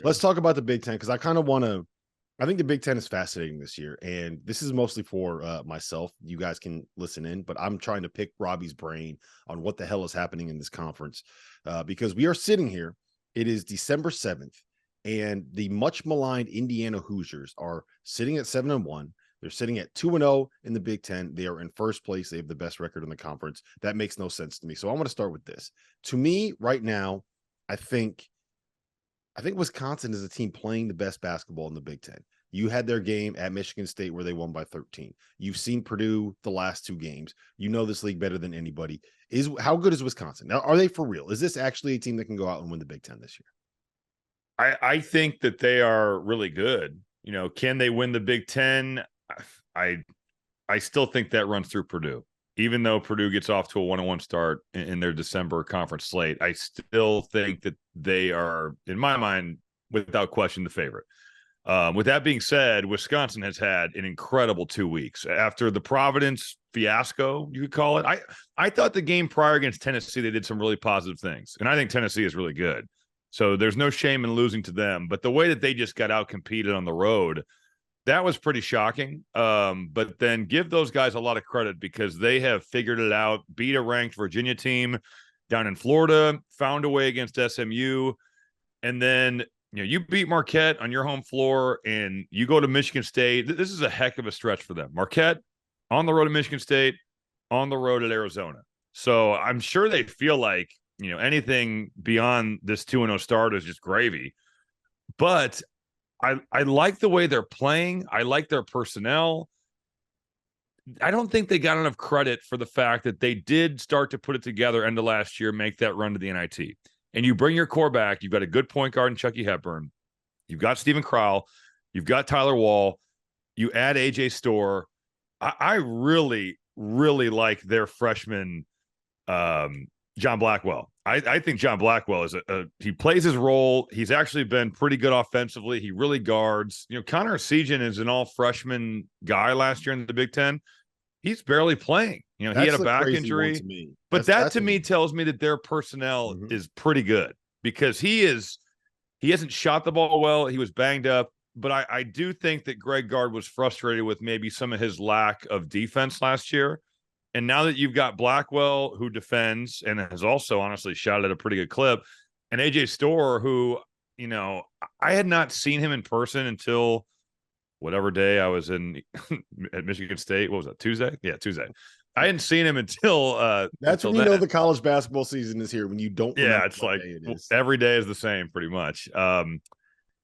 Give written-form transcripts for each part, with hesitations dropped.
let's talk about the Big Ten, because I kind of want to. I think the Big Ten is fascinating this year, and this is mostly for myself. You guys can listen in, but I'm trying to pick Robbie's brain on what the hell is happening in this conference, because we are sitting here. It is December 7th, and the much maligned Indiana Hoosiers are sitting at 7-1. They're sitting at 2-0 in the Big Ten. They are in first place. They have the best record in the conference. That makes no sense to me. So I want to start with this. To me, right now, I think Wisconsin is a team playing the best basketball in the Big Ten. You had their game at Michigan State where they won by 13. You've seen Purdue the last two games. You know this league better than anybody. How good is Wisconsin? Now, are they for real? Is this actually a team that can go out and win the Big Ten this year? I think that they are really good. Can they win the Big Ten? I still think that runs through Purdue. Even though Purdue gets off to a 1-1 start in their December conference slate, I still think that they are, in my mind, without question, the favorite. With that being said, Wisconsin has had an incredible 2 weeks. After the Providence fiasco, you could call it, I thought the game prior against Tennessee, they did some really positive things. And I think Tennessee is really good. So there's no shame in losing to them. But the way that they just got out-competed on the road, that was pretty shocking. But then give those guys a lot of credit because they have figured it out, beat a ranked Virginia team down in Florida, found a way against SMU, and then you beat Marquette on your home floor and you go to Michigan State. This is a heck of a stretch for them. Marquette on the road to Michigan State, on the road at Arizona. So I'm sure they feel like, anything beyond this 2-0 start is just gravy. But I like the way they're playing. I like their personnel. I don't think they got enough credit for the fact that they did start to put it together end of last year, make that run to the NIT. And you bring your core back. You've got a good point guard in Chucky Hepburn. You've got Stephen Crowell. You've got Tyler Wall. You add AJ Storr. I really, really like their freshman, John Blackwell. I think John Blackwell is he plays his role. He's actually been pretty good offensively. He really guards. Connor Sejan is an all-freshman guy last year in the Big Ten. He's barely playing. He had a back injury. But that to me tells me that their personnel is pretty good because he hasn't shot the ball well. He was banged up. But I do think that Greg Gard was frustrated with maybe some of his lack of defense last year. And now that you've got Blackwell, who defends and has also honestly shot at a pretty good clip, and AJ Storr, who, I had not seen him in person until whatever day I was at Michigan State. What was that, Tuesday? Yeah, Tuesday. I hadn't seen him until that's until when you know the college basketball season is here, when you don't. Yeah, it's like every day is the same pretty much.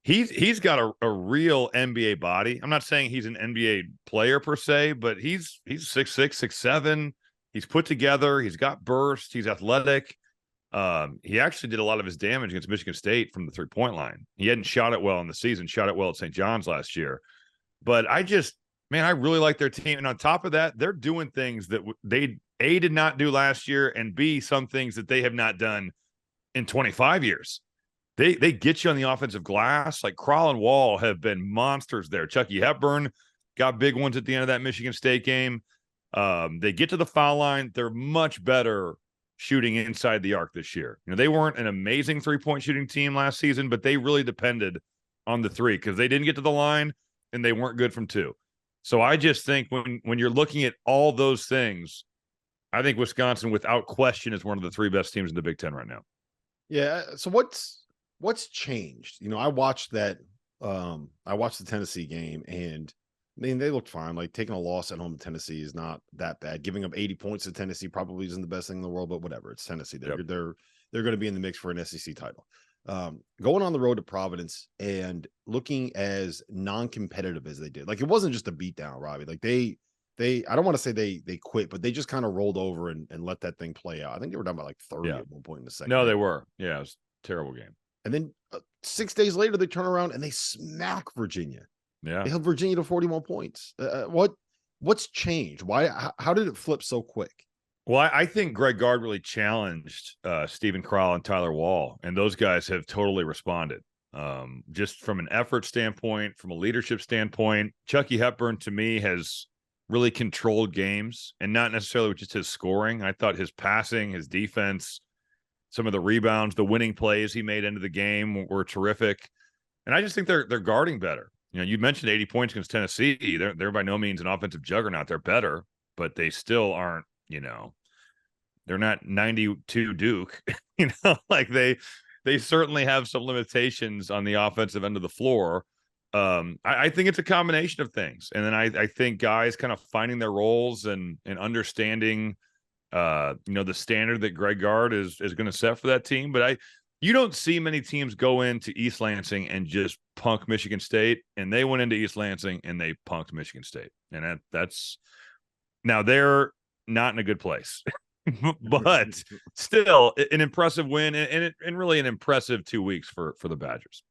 He's got a real NBA body. I'm not saying he's an NBA player per se, but he's 6'6", 6'7". He's put together. He's got burst. He's athletic. He actually did a lot of his damage against Michigan State from the 3-point line. He hadn't shot it well in the season, shot it well at St. John's last year. But I really like their team. And on top of that, they're doing things that they, A, did not do last year, and B, some things that they have not done in 25 years. They get you on the offensive glass. Like Crowell and Wall have been monsters there. Chucky Hepburn got big ones at the end of that Michigan State game. They get to the foul line. They're much better shooting inside the arc this year. They weren't an amazing 3-point shooting team last season, but they really depended on the 3 because they didn't get to the line and they weren't good from 2. So I just think when you're looking at all those things, I think Wisconsin, without question, is one of the 3 best teams in the Big Ten right now. Yeah. So what's changed? I watched that. I watched the Tennessee game, and they looked fine. Like, taking a loss at home to Tennessee is not that bad. Giving up 80 points to Tennessee probably isn't the best thing in the world, but whatever. It's Tennessee. They're going to be in the mix for an SEC title. Going on the road to Providence and looking as non-competitive as they did. Like, it wasn't just a beatdown, Robbie. Like, they I don't want to say they quit, but they just kind of rolled over and let that thing play out. I think they were down by like 30 at one point in the second. No, they were. Yeah, it was a terrible game. And then 6 days later, they turn around and they smack Virginia. Yeah, they held Virginia to 41 points. What's changed? Why? How did it flip so quick? Well, I think Greg Gard really challenged Stephen Crowell and Tyler Wall, and those guys have totally responded. Just from an effort standpoint, from a leadership standpoint, Chucky Hepburn to me has really controlled games, and not necessarily just his scoring. I thought his passing, his defense, some of the rebounds, the winning plays he made into the game were terrific. And I just think they're guarding better. You know, you mentioned 80 points against Tennessee. They're by no means an offensive juggernaut. They're better, but they still aren't, you know, they're not 92 Duke. You know, like they certainly have some limitations on the offensive end of the floor. I think it's a combination of things. And then I think guys kind of finding their roles and understanding the standard that Greg Gard is going to set for that team. But you don't see many teams go into East Lansing and just punk Michigan State, and they went into East Lansing and they punked Michigan State. And that's now they're not in a good place, but still an impressive win and really an impressive 2 weeks for the Badgers.